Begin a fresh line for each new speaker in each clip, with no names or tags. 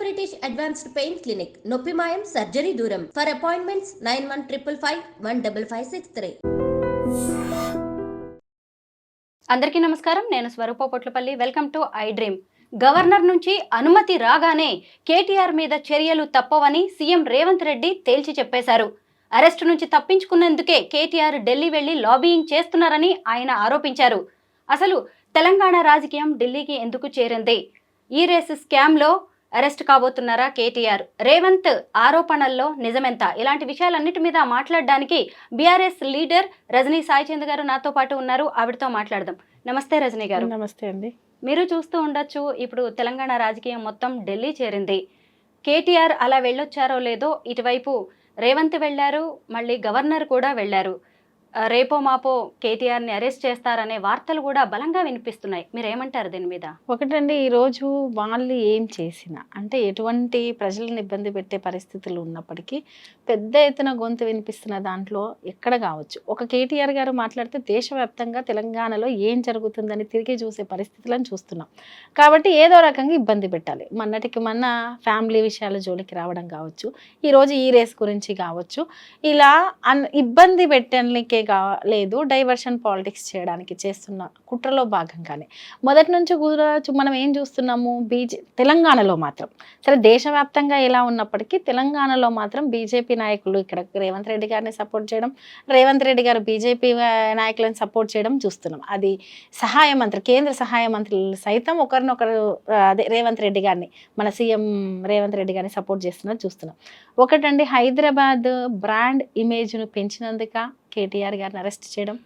British advanced pain clinic, నొప్పి మాయం, surgery దూరం. For appointments 9155515563.
అందరికీ నమస్కారం. నేను Swarupa Potlapalli. Welcome to iDream. Governor నుంచి అనుమతి రాగానే కేటీఆర్ మీద చర్యలు తప్పవని సీఎం రేవంత్ రెడ్డి తేల్చి చెప్పేశారు. అరెస్టు నుంచి తప్పించుకునేందుకే కేటీఆర్ ఢిల్లీ వెళ్లి లాబీయింగ్ చేస్తున్నారని ఆయన ఆరోపించారు. అసలు తెలంగాణ రాజకీయం ఢిల్లీకి ఎందుకు చేరింది? ఈ రేసు స్కామ్లో అరెస్ట్ కాబోతున్నారా కేటీఆర్? రేవంత్ ఆరోపణల్లో నిజమెంత? ఇలాంటి విషయాలన్నిటి మీద మాట్లాడడానికి బీఆర్ఎస్ లీడర్ రజనీ సాయిచంద్ గారు నాతో పాటు ఉన్నారు. ఆవిడతో మాట్లాడదాం. నమస్తే రజనీ గారు.
నమస్తే అండి.
మీరు చూస్తూ ఉండొచ్చు, ఇప్పుడు తెలంగాణ రాజకీయం మొత్తం ఢిల్లీ చేరింది. కేటీఆర్ అలా వెళ్ళొచ్చారో లేదో, ఇటువైపు రేవంత్ వెళ్ళారు, మళ్ళీ గవర్నర్ కూడా వెళ్ళారు. రేపో మాపో కేటీఆర్ని అరెస్ట్ చేస్తారనే వార్తలు కూడా బలంగా వినిపిస్తున్నాయి. మీరేమంటారు దీని మీద?
ఒకటండి, ఈరోజు వాళ్ళు ఏం చేసినా అంటే ఎటువంటి ప్రజలను ఇబ్బంది పెట్టే పరిస్థితులు ఉన్నప్పటికీ పెద్ద ఎత్తున గొంతు వినిపిస్తున్న దాంట్లో ఎక్కడ కావచ్చు, ఒక కేటీఆర్ గారు మాట్లాడితే దేశవ్యాప్తంగా తెలంగాణలో ఏం జరుగుతుందని తిరిగి చూసే పరిస్థితులను చూస్తున్నాం. కాబట్టి ఏదో రకంగా ఇబ్బంది పెట్టాలి. మొన్నటికి మొన్న ఫ్యామిలీ విషయాల జోలికి రావడం కావచ్చు, ఈరోజు ఈ రేస్ గురించి కావచ్చు, ఇలా ఇబ్బంది పెట్టడానికే లేదు, డైవర్షన్ పాలిటిక్స్ చేయడానికి చేస్తున్న కుట్రలో భాగంగానే మొదటి నుంచి కూడా మనం ఏం చూస్తున్నాము, తెలంగాణలో మాత్రం సరే దేశవ్యాప్తంగా ఎలా ఉన్నప్పటికీ తెలంగాణలో మాత్రం బీజేపీ నాయకులు ఇక్కడ రేవంత్ రెడ్డి గారిని సపోర్ట్ చేయడం, రేవంత్ రెడ్డి గారు బీజేపీ నాయకులను సపోర్ట్ చేయడం చూస్తున్నాం. అది సహాయ మంత్రి, కేంద్ర సహాయ మంత్రులు సైతం ఒకరినొకరు అదే రేవంత్ రెడ్డి గారిని, మన సీఎం రేవంత్ రెడ్డి గారిని సపోర్ట్ చేస్తున్నది చూస్తున్నాం. ఒకటండి, హైదరాబాద్ బ్రాండ్ ఇమేజ్ను పెంచినందుక కేటీఆర్ గారిని అరెస్ట్ చేయడం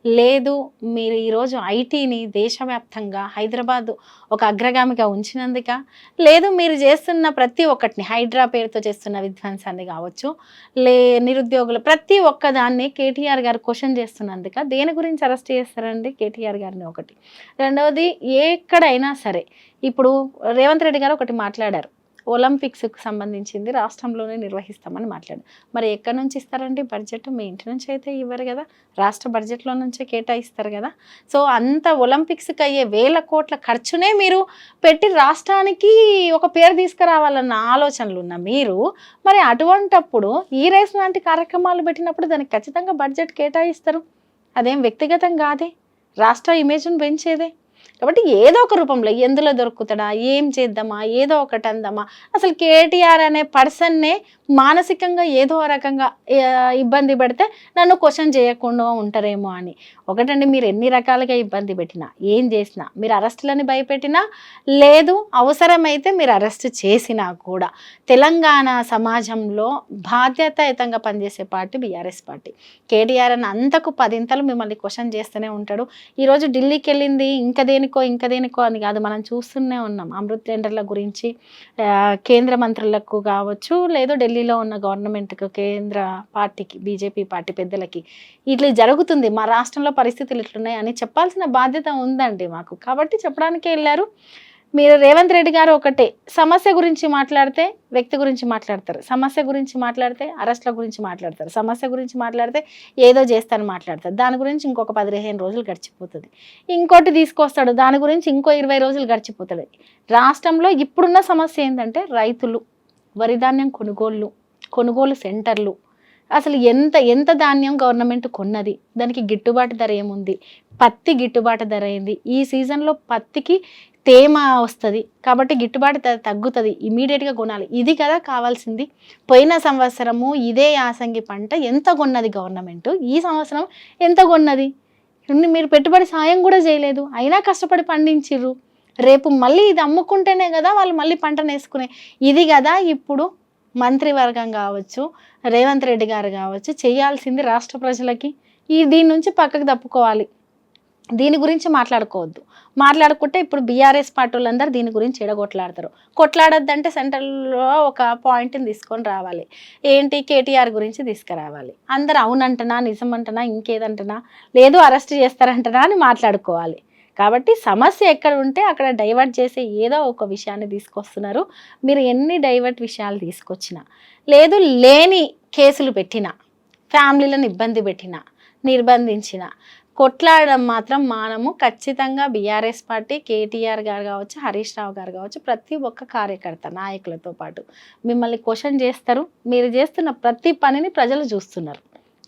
లేదు, మీరు ఈరోజు ఐటీని దేశవ్యాప్తంగా హైదరాబాద్ ఒక అగ్రగామిగా ఉంచినందుక లేదు, మీరు చేస్తున్న ప్రతి ఒక్కటిని హైడ్రా పేరుతో చేస్తున్న విధ్వంసాన్ని కావచ్చు, నిరుద్యోగులు ప్రతి ఒక్కదాన్ని కేటీఆర్ గారు క్వశ్చన్ చేస్తున్నందుక దేని గురించి అరెస్ట్ చేస్తారండి కేటీఆర్ గారిని? ఒకటి. రెండవది, ఎక్కడైనా సరే ఇప్పుడు రేవంత్ రెడ్డి గారు ఒకటి మాట్లాడారు, ఒలింపిక్స్కి సంబంధించింది రాష్ట్రంలోనే నిర్వహిస్తామని మాట్లాడారు. మరి ఎక్కడి నుంచి ఇస్తారండి బడ్జెట్? మీ ఇంటి నుంచి అయితే ఇవ్వరు కదా, రాష్ట్ర బడ్జెట్లో నుంచే కేటాయిస్తారు కదా. సో అంత ఒలింపిక్స్కి అయ్యే వేల కోట్ల ఖర్చునే మీరు పెట్టి రాష్ట్రానికి ఒక పేరు తీసుకురావాలన్న ఆలోచనలు ఉన్న మీరు మరి అటువంటప్పుడు ఈ రేస్ లాంటి కార్యక్రమాలు పెట్టినప్పుడు దానికి ఖచ్చితంగా బడ్జెట్ కేటాయిస్తారు. అదేం వ్యక్తిగతం కాదే, రాష్ట్ర ఇమేజ్ను పెంచేదే. కాబట్టి ఏదో ఒక రూపంలో ఎందులో దొరుకుతాడా, ఏం చేద్దామా, ఏదో ఒకటి అందామా, అసలు కేటీఆర్ అనే పర్సన్నే మానసికంగా ఏదో రకంగా ఇబ్బంది పెడితే నన్ను క్వశ్చన్ చేయకుండా ఉంటారేమో అని. ఒకటండి, మీరు ఎన్ని రకాలుగా ఇబ్బంది పెట్టినా, ఏం చేసినా, మీరు అరెస్టులని భయపెట్టినా లేదు, అవసరమైతే మీరు అరెస్ట్ చేసినా కూడా తెలంగాణ సమాజంలో బాధ్యతాయుతంగా పనిచేసే పార్టీ బీఆర్ఎస్ పార్టీ. కేటీఆర్ అని అంతకు 10 ఇంతలు మిమ్మల్ని క్వశ్చన్ చేస్తూనే ఉంటాడు. ఈరోజు ఢిల్లీకి వెళ్ళింది ఇంకా దేనికో అని కాదు, మనం చూస్తూనే ఉన్నాం. అమృత్ టెండర్ల గురించి కేంద్ర మంత్రులకు కావచ్చు, లేదు ఢిల్లీలో ఉన్న గవర్నమెంట్కి, కేంద్ర పార్టీకి, బీజేపీ పార్టీ పెద్దలకి ఇట్లా జరుగుతుంది, మా రాష్ట్రంలో పరిస్థితులు ఇట్లున్నాయి అని చెప్పాల్సిన బాధ్యత ఉందండి మాకు. కాబట్టి చెప్పడానికే వెళ్ళారు. మీరు రేవంత్ రెడ్డి గారు ఒకటే, సమస్య గురించి మాట్లాడితే వ్యక్తి గురించి మాట్లాడతారు, సమస్య గురించి మాట్లాడితే అరెస్ట్ల గురించి మాట్లాడతారు, సమస్య గురించి మాట్లాడితే ఏదో చేస్తాను మాట్లాడతారు, దాని గురించి ఇంకొక 15 రోజులు గడిచిపోతుంది, ఇంకోటి తీసుకొస్తాడు, దాని గురించి ఇంకో 20 రోజులు గడిచిపోతుంది. రాష్ట్రంలో ఇప్పుడున్న సమస్య ఏంటంటే రైతులు, వరిధాన్యం కొనుగోలు సెంటర్లు, అసలు ఎంత ధాన్యం గవర్నమెంట్ కొన్నది, దానికి గిట్టుబాటు ధర ఏముంది, పత్తి గిట్టుబాటు ధర ఏంది, ఈ సీజన్లో పత్తికి తేమ వస్తుంది కాబట్టి గిట్టుబాటు ధర తగ్గుతుంది, ఇమీడియట్గా కొనాలి, ఇది కదా కావాల్సింది. పోయిన సంవత్సరము ఇదే యాసంగి పంట ఎంత కొన్నది గవర్నమెంట్, ఈ సంవత్సరం ఎంత కొన్నది? మీరు పెట్టుబడి సాయం కూడా చేయలేదు, అయినా కష్టపడి పండించిర్రు. రేపు మళ్ళీ ఇది అమ్ముకుంటేనే కదా వాళ్ళు మళ్ళీ పంటను వేసుకునే. ఇది కదా ఇప్పుడు మంత్రివర్గం కావచ్చు, రేవంత్ రెడ్డి గారు కావచ్చు చేయాల్సింది రాష్ట్ర ప్రజలకి. దీని నుంచి పక్కకు తప్పుకోవాలి, దీని గురించి మాట్లాడుకుంటే ఇప్పుడు బీఆర్ఎస్ పార్టీ వాళ్ళందరూ దీని గురించి ఎడగొట్లాడతారు. కొట్లాడొద్దంటే సెంట్రల్లో ఒక పాయింట్ని తీసుకొని రావాలి, ఏంటి కేటీఆర్ గురించి తీసుకురావాలి. అందరు అవునంటనా, నిజమంటనా, ఇంకేదంటనా, లేదు అరెస్ట్ చేస్తారంటనా అని మాట్లాడుకోవాలి. కాబట్టి సమస్య ఎక్కడ ఉంటే అక్కడ డైవర్ట్ చేసే ఏదో ఒక విషయాన్ని తీసుకొస్తున్నారు. మీరు ఎన్ని డైవర్ట్ విషయాలు తీసుకొచ్చినా, లేదు లేని కేసులు పెట్టినా, ఫ్యామిలీలను ఇబ్బంది పెట్టినా, నిర్బంధించిన కొట్లాడడం మాత్రం మానము. ఖచ్చితంగా బీఆర్ఎస్ పార్టీ, కేటీఆర్ గారు కావచ్చు, హరీష్ రావు గారు కావచ్చు, ప్రతి ఒక్క కార్యకర్త నాయకులతో పాటు మిమ్మల్ని క్వశ్చన్ చేస్తారు. మీరు చేస్తున్న ప్రతి పనిని ప్రజలు చూస్తున్నారు.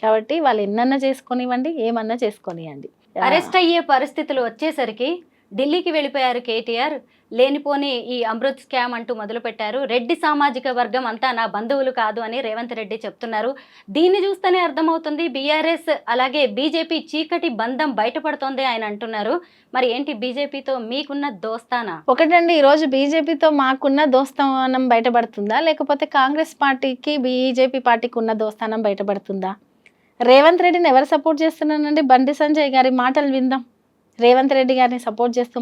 కాబట్టి వాళ్ళు ఎన్నన్నా చేసుకొనివ్వండి, ఏమన్నా చేసుకొనియండి.
అరెస్ట్ అయ్యే పరిస్థితులు వచ్చేసరికి ఢిల్లీకి వెళ్ళిపోయారు కేటీఆర్. లేనిపోని ఈ అమృత్ స్కామ్ అంటూ మొదలుపెట్టారు. రెడ్డి సామాజిక వర్గం అంతా నా బంధువులు కాదు అని రేవంత్ రెడ్డి చెప్తున్నారు. దీన్ని చూస్తేనే అర్థమవుతుంది బీఆర్ఎస్ అలాగే బీజేపీ చీకటి బంధం బయటపడుతోంది ఆయన అంటున్నారు. మరి ఏంటి బీజేపీతో మీకున్న దోస్తానా?
ఒకటండి, ఈరోజు బీజేపీతో మాకున్న దోస్తానం బయటపడుతుందా, లేకపోతే కాంగ్రెస్ పార్టీకి బీజేపీ పార్టీకి ఉన్న దోస్తానం బయటపడుతుందా? రేవంత్ రెడ్డిని ఎవరు సపోర్ట్ చేస్తున్నానండి? బండి సంజయ్ గారి మాటలు విందాం. రేవంత్ రెడ్డి గారిని సపోర్ట్ చేస్తూ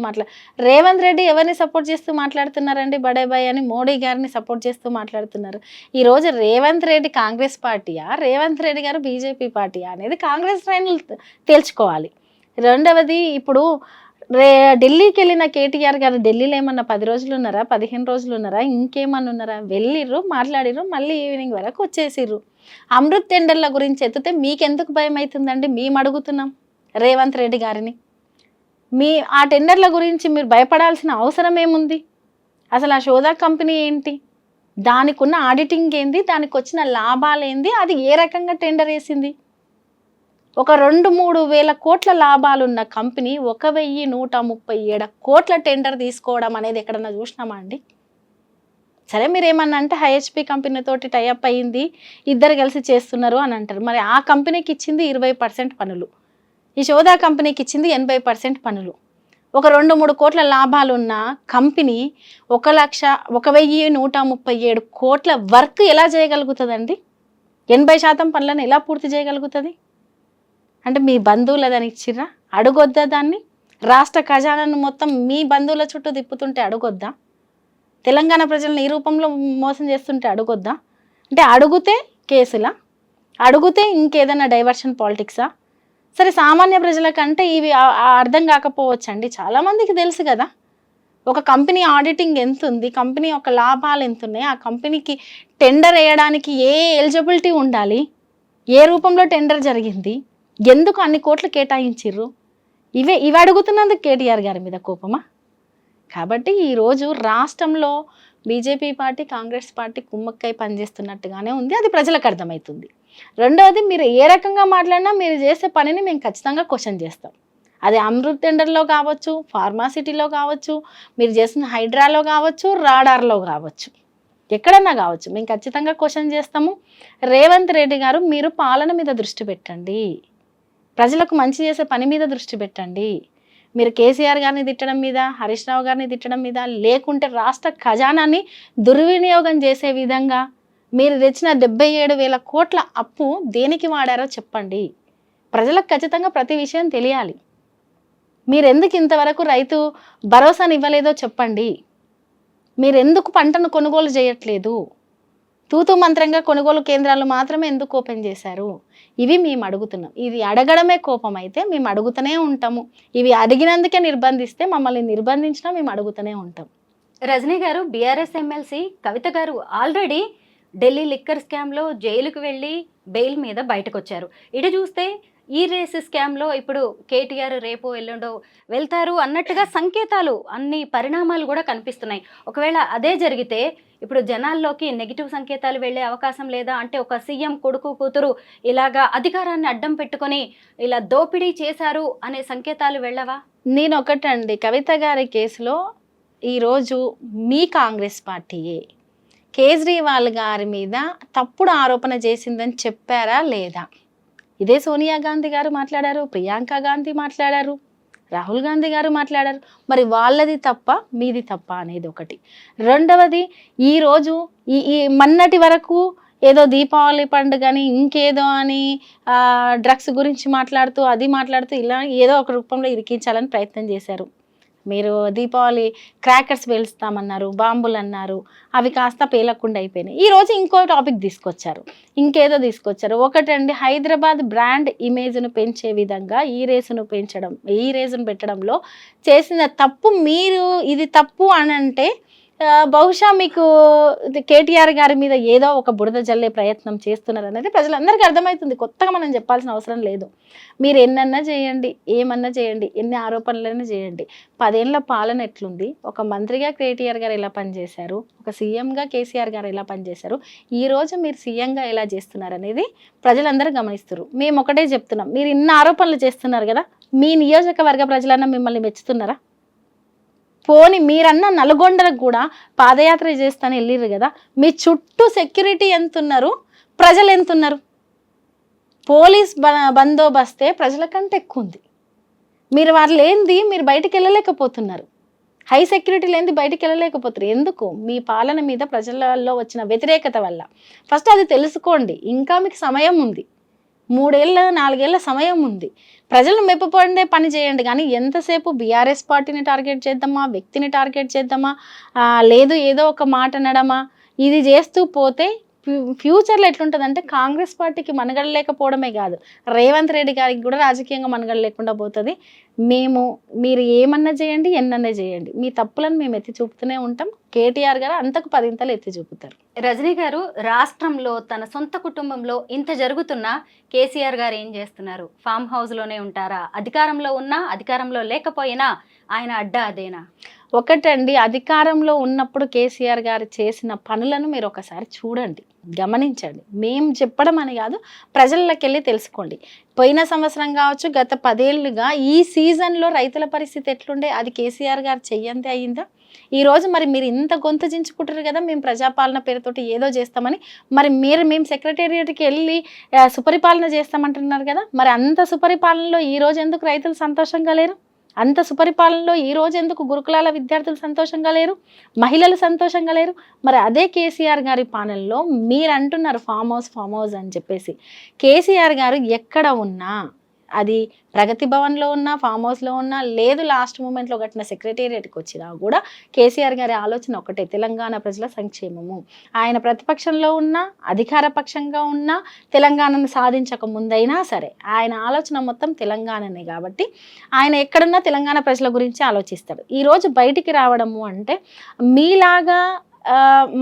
రేవంత్ రెడ్డి ఎవరిని సపోర్ట్ చేస్తూ మాట్లాడుతున్నారండి? బడే బాయ్ అని మోడీ గారిని సపోర్ట్ చేస్తూ మాట్లాడుతున్నారు. ఈరోజు రేవంత్ రెడ్డి కాంగ్రెస్ పార్టీయా, రేవంత్ రెడ్డి గారు బీజేపీ పార్టీయా అనేది కాంగ్రెస్ శ్రేణులు తేల్చుకోవాలి. రెండవది, ఇప్పుడు ఢిల్లీకి వెళ్ళిన కేటీఆర్ గారు ఢిల్లీలో ఏమన్నా 10 రోజులు ఉన్నారా, 15 రోజులు ఉన్నారా, ఇంకేమన్నా ఉన్నారా? వెళ్ళిర్రు, మాట్లాడిర్రు, మళ్ళీ ఈవినింగ్ వరకు వచ్చేసిర్రు. అమృత్ టెండర్ల గురించి ఎత్తితే మీకెందుకు భయం అవుతుందండి? మేము అడుగుతున్నాం రేవంత్ రెడ్డి గారిని. ఆ టెండర్ల గురించి మీరు భయపడాల్సిన అవసరం ఏముంది? అసలు ఆ షోదా కంపెనీ ఏంటి, దానికి ఉన్న ఆడిటింగ్ ఏంది, దానికి వచ్చిన లాభాలు ఏంది, అది ఏ రకంగా టెండర్ వేసింది? ఒక 2-3 వేల కోట్ల లాభాలున్న కంపెనీ 1137 కోట్ల టెండర్ తీసుకోవడం అనేది ఎక్కడన్నా చూసినామా అండి? సరే, మీరు ఏమన్నా అంటే హెచ్పి కంపెనీతోటి టైఅప్ అయ్యింది, ఇద్దరు కలిసి చేస్తున్నారు అని అంటారు. మరి ఆ కంపెనీకి ఇచ్చింది 20% పనులు, ఈ షోదా కంపెనీకి ఇచ్చింది 80% పనులు. ఒక 2-3 కోట్ల లాభాలున్న కంపెనీ 1,137 కోట్ల వర్క్ ఎలా చేయగలుగుతుందండి? 80% పనులను ఎలా పూర్తి చేయగలుగుతుంది? అంటే మీ బంధువులు దాన్ని ఇచ్చిర్రా? అడుగొద్దా దాన్ని? రాష్ట్ర ఖజానాను మొత్తం మీ బంధువుల చుట్టూ తిప్పుతుంటే అడుగొద్దా? తెలంగాణ ప్రజలను ఈ రూపంలో మోసం చేస్తుంటే అడుగొద్దా? అంటే అడుగుతే కేసులా, అడుగుతే ఇంకేదైనా డైవర్షన్ పాలిటిక్సా? సరే, సామాన్య ప్రజలకంటే ఇవి అర్థం కాకపోవచ్చు అండి. చాలామందికి తెలుసు కదా ఒక కంపెనీ ఆడిటింగ్ ఎంత ఉంది, కంపెనీ యొక్క లాభాలు ఎంత ఉన్నాయి, ఆ కంపెనీకి టెండర్ వేయడానికి ఏ ఎలిజిబిలిటీ ఉండాలి, ఏ రూపంలో టెండర్ జరిగింది, ఎందుకు అన్ని కోట్లు కేటాయించిర్రు, ఇవి అడుగుతున్నందుకు కేటీఆర్ గారి మీద కోపమా? కాబట్టి ఈరోజు రాష్ట్రంలో బీజేపీ పార్టీ, కాంగ్రెస్ పార్టీ కుమ్మక్కై పనిచేస్తున్నట్టుగానే ఉంది. అది ప్రజలకు అర్థమవుతుంది. రెండవది, మీరు ఏ రకంగా మాట్లాడినా మీరు చేసే పనిని మేము ఖచ్చితంగా క్వశ్చన్ చేస్తాం. అది అమృత్ టెండర్లో కావచ్చు, ఫార్మాసిటీలో కావచ్చు, మీరు చేసిన హైడ్రాలో కావచ్చు, రాడార్లో కావచ్చు, ఎక్కడన్నా కావచ్చు, మేము ఖచ్చితంగా క్వశ్చన్ చేస్తాము. రేవంత్ రెడ్డి గారు, మీరు పాలన మీద దృష్టి పెట్టండి, ప్రజలకు మంచి చేసే పని మీద దృష్టి పెట్టండి. మీరు కేసీఆర్ గారిని తిట్టడం మీద, హరీష్ రావు గారిని తిట్టడం మీద, లేకుంటే రాష్ట్ర ఖజానాన్ని దుర్వినియోగం చేసే విధంగా మీరు తెచ్చిన 77,000 కోట్ల అప్పు దేనికి వాడారో చెప్పండి. ప్రజలకు ఖచ్చితంగా ప్రతి విషయం తెలియాలి. మీరు ఎందుకు ఇంతవరకు రైతు భరోసాని ఇవ్వలేదో చెప్పండి. మీరు ఎందుకు పంటను కొనుగోలు చేయట్లేదు? తూతు మంత్రంగా కొనుగోలు కేంద్రాలు మాత్రమే ఎందుకు ఓపెన్ చేశారు? ఇవి మేము అడుగుతున్నాం. ఇది అడగడమే కోపం అయితే మేము అడుగుతూనే ఉంటాము. ఇవి అడిగినందుకే నిర్బంధిస్తే మమ్మల్ని నిర్బంధించినా మేము అడుగుతూనే ఉంటాం.
రజనీ గారు, బీఆర్ఎస్ ఎమ్మెల్సీ కవిత గారు ఆల్రెడీ ఢిల్లీ లిక్కర్ స్కామ్లో జైలుకు వెళ్ళి బెయిల్ మీద బయటకు వచ్చారు. ఇటు చూస్తే ఈ రేస్ స్కామ్లో ఇప్పుడు కేటీఆర్ రేపో ఎల్లుండో వెళ్తారు అన్నట్టుగా సంకేతాలు, అన్ని పరిణామాలు కూడా కనిపిస్తున్నాయి. ఒకవేళ అదే జరిగితే ఇప్పుడు జనాల్లోకి నెగిటివ్ సంకేతాలు వెళ్ళే అవకాశం లేదా? అంటే ఒక సీఎం కొడుకు కూతురు ఇలాగా అధికారాన్ని అడ్డం పెట్టుకొని ఇలా దోపిడీ చేశారు అనే సంకేతాలు వెళ్ళవా?
నేను ఒకటండి, కవిత గారి కేసులో ఈరోజు మీ కాంగ్రెస్ పార్టీయే కేజ్రీవాల్ గారి మీద తప్పుడు ఆరోపణ చేసిందని చెప్పారా లేదా? ఇదే సోనియా గాంధీ గారు మాట్లాడారు, ప్రియాంక గాంధీ మాట్లాడారు, రాహుల్ గాంధీ గారు మాట్లాడారు. మరి వాళ్ళది తప్ప మీది తప్ప అనేది ఒకటి. రెండవది, ఈరోజు ఈ మొన్నటి వరకు ఏదో దీపావళి పండుగని ఇంకేదో అని డ్రగ్స్ గురించి మాట్లాడుతూ అది మాట్లాడుతూ ఇలా ఏదో ఒక రూపంలో ఇరికించాలని ప్రయత్నం చేశారు. మీరు దీపావళి క్రాకర్స్ పేలుస్తామన్నారు, బాంబులు అన్నారు, అవి కాస్త పేలకుండా అయిపోయినాయి. ఈరోజు ఇంకో టాపిక్ తీసుకొచ్చారు, ఇంకేదో తీసుకొచ్చారు. ఒకటండి, హైదరాబాద్ బ్రాండ్ ఇమేజ్ను పెంచే విధంగా ఈ రేసును పెట్టడంలో చేసిన తప్పు. మీరు ఇది తప్పు అని అంటే బహుశా మీకు కేటీఆర్ గారి మీద ఏదో ఒక బురద జల్లే ప్రయత్నం చేస్తున్నారు అనేది ప్రజలందరికీ అర్థమవుతుంది. కొత్తగా మనం చెప్పాల్సిన అవసరం లేదు. మీరు ఎన్నన్నా చేయండి, ఏమన్నా చేయండి, ఎన్ని ఆరోపణలైనా చేయండి, 10 ఏళ్ల పాలన ఎట్లుంది, ఒక మంత్రిగా కేటీఆర్ గారు ఎలా పనిచేశారు, ఒక సీఎంగా కేసీఆర్ గారు ఎలా పనిచేశారు, ఈరోజు మీరు సీఎంగా ఎలా చేస్తున్నారు అనేది ప్రజలందరూ గమనిస్తారు. మేము ఒకటే చెప్తున్నాం, మీరు ఇన్ని ఆరోపణలు చేస్తున్నారు కదా, మీ నియోజకవర్గ ప్రజలన్నా మిమ్మల్ని మెచ్చుతున్నారా? పోని మీరన్న నల్గొండలకు కూడా పాదయాత్ర చేస్తాను వెళ్ళిర్రు కదా, మీ చుట్టూ సెక్యూరిటీ ఎంత ఉన్నారు, ప్రజలు ఎంత ఉన్నారు? పోలీస్ బందోబస్తే ప్రజల కంటే ఎక్కువ ఉంది. మీరు వాళ్ళు ఏంది, మీరు బయటికి వెళ్ళలేకపోతున్నారు. హై సెక్యూరిటీ లేనిది బయటికి వెళ్ళలేకపోతారు. ఎందుకు? మీ పాలన మీద ప్రజలలో వచ్చిన వ్యతిరేకత వల్ల. ఫస్ట్ అది తెలుసుకోండి. ఇంకా మీకు సమయం ఉంది, 3 ఏళ్ళ 4 ఏళ్ళ సమయం ఉంది. ప్రజలను మెప్పుపడే పని చేయండి. కానీ ఎంతసేపు బీఆర్ఎస్ పార్టీని టార్గెట్ చేద్దామా, వ్యక్తిని టార్గెట్ చేద్దామా, లేదు ఏదో ఒక మాట అనడమా, ఇది చేస్తూ పోతే ఫ్యూచర్లో ఎట్లుంటుందంటే కాంగ్రెస్ పార్టీకి మనుగడ లేకపోవడమే కాదు, రేవంత్ రెడ్డి గారికి కూడా రాజకీయంగా మనుగడ లేకుండా పోతుంది. మీరు ఏమన్నా చేయండి, ఎన్నన్నా చేయండి, మీ తప్పులను మేము ఎత్తి చూపుతూనే ఉంటాం. కేటీఆర్ గారు అంతకు 10 ఇంతలు ఎత్తి చూపుతారు.
రజనీ గారు, రాష్ట్రంలో తన సొంత కుటుంబంలో ఇంత జరుగుతున్నా కేసీఆర్ గారు ఏం చేస్తున్నారు? ఫామ్ హౌస్లోనే ఉంటారా? అధికారంలో ఉన్నా అధికారంలో లేకపోయినా ఆయన అడ్డా అదేనా?
ఒకటండి, అధికారంలో ఉన్నప్పుడు కేసీఆర్ గారు చేసిన పనులను మీరు ఒకసారి చూడండి, గమనించండి. మేము చెప్పడం అని కాదు, ప్రజల్లోకి వెళ్ళి తెలుసుకోండి. పోయిన సంవత్సరం కావచ్చు, గత 10 ఏళ్ళుగా ఈ సీజన్లో రైతుల పరిస్థితి ఎట్లుండే, అది కేసీఆర్ గారు చెయ్యంతే అయ్యిందా? ఈరోజు మరి మీరు ఇంత గొంతు చించుకుంటారు కదా, మేము ప్రజాపాలన పేరుతోటి ఏదో చేస్తామని. మరి మేము సెక్రటేరియట్కి వెళ్ళి సుపరిపాలన చేస్తామంటున్నారు కదా, మరి అంత సుపరిపాలనలో ఈరోజు ఎందుకు రైతులు సంతోషంగా లేరు? అంత సుపరిపాలనలో ఈరోజు ఎందుకు గురుకులాల విద్యార్థులు సంతోషంగా లేరు, మహిళలు సంతోషంగా లేరు? మరి అదే కేసీఆర్ గారి పాలనలో మీరు అంటున్నారు ఫామ్ హౌస్ అని చెప్పేసి. కేసీఆర్ గారు ఎక్కడ ఉన్నా, అది ప్రగతి భవన్లో ఉన్నా, ఫామ్ హౌస్లో ఉన్నా, లేదు లాస్ట్ మూమెంట్లో కట్టిన సెక్రటేరియట్కి వచ్చినా కూడా కేసీఆర్ గారి ఆలోచన ఒకటే, తెలంగాణ ప్రజల సంక్షేమము. ఆయన ప్రతిపక్షంలో ఉన్నా, అధికార పక్షంగా ఉన్నా, తెలంగాణను సాధించక ముందైనా సరే ఆయన ఆలోచన మొత్తం తెలంగాణనే. కాబట్టి ఆయన ఎక్కడున్నా తెలంగాణ ప్రజల గురించి ఆలోచిస్తాడు. ఈరోజు బయటికి రావడము అంటే మీలాగా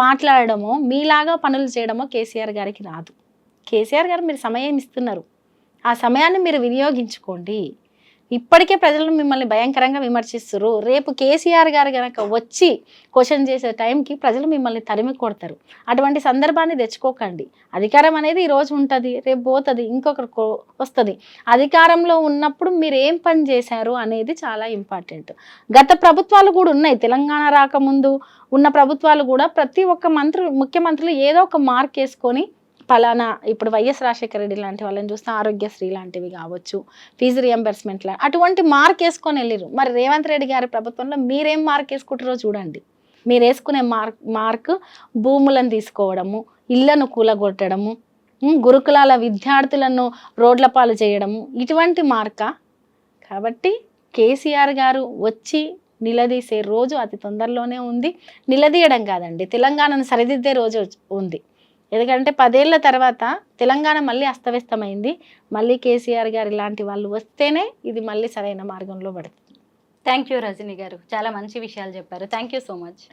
మాట్లాడడమో, మీలాగా పనులు చేయడమో కేసీఆర్ గారికి రాదు. కేసీఆర్ గారు మీరు సమయం ఇస్తున్నారు, ఆ సమయాన్ని మీరు వినియోగించుకోండి. ఇప్పటికే ప్రజలు మిమ్మల్ని భయంకరంగా విమర్శిస్తారు. రేపు కేసీఆర్ గారు కనుక వచ్చి క్వశ్చన్ చేసే టైంకి ప్రజలు మిమ్మల్ని తరిమి కొడతారు. అటువంటి సందర్భాన్ని తెచ్చుకోకండి. అధికారం అనేది ఈరోజు ఉంటుంది, రేపు పోతుంది, ఇంకొకరికి వస్తుంది. అధికారంలో ఉన్నప్పుడు మీరు ఏం పని చేశారు అనేది చాలా ఇంపార్టెంట్. గత ప్రభుత్వాలు కూడా ఉన్నాయి, తెలంగాణ రాకముందు ఉన్న ప్రభుత్వాలు కూడా ప్రతి ఒక్క ముఖ్యమంత్రులు ఏదో ఒక మార్క్ వేసుకొని పలానా, ఇప్పుడు వైఎస్ రాజశేఖర రెడ్డి లాంటి వాళ్ళని చూస్తే ఆరోగ్యశ్రీ లాంటివి కావచ్చు, ఫీజు రియంబర్స్మెంట్ అటువంటి మార్క్ వేసుకొని వెళ్ళిరు. మరి రేవంత్ రెడ్డి గారి ప్రభుత్వంలో మీరేం మార్క్ వేసుకుంటారో చూడండి. మీరు వేసుకునే మార్క్ భూములను తీసుకోవడము, ఇళ్లను కూలగొట్టడము, గురుకులాల విద్యార్థులను రోడ్ల పాలు చేయడము, ఇటువంటి మార్కా? కాబట్టి కేసీఆర్ గారు వచ్చి నిలదీసే రోజు అతి తొందరలోనే ఉంది. నిలదీయడం కాదండి, తెలంగాణను సరిదిద్దే రోజు ఉంది. ఎందుకంటే 10 ఏళ్ల తర్వాత తెలంగాణ మళ్ళీ అస్తవ్యస్తమైంది. మళ్ళీ కేసీఆర్ గారు ఇలాంటి వాళ్ళు వస్తేనే ఇది మళ్ళీ సరైన మార్గంలో పడుతుంది.
థ్యాంక్ యూ రజనీ గారు, చాలా మంచి విషయాలు చెప్పారు. Thank you so much.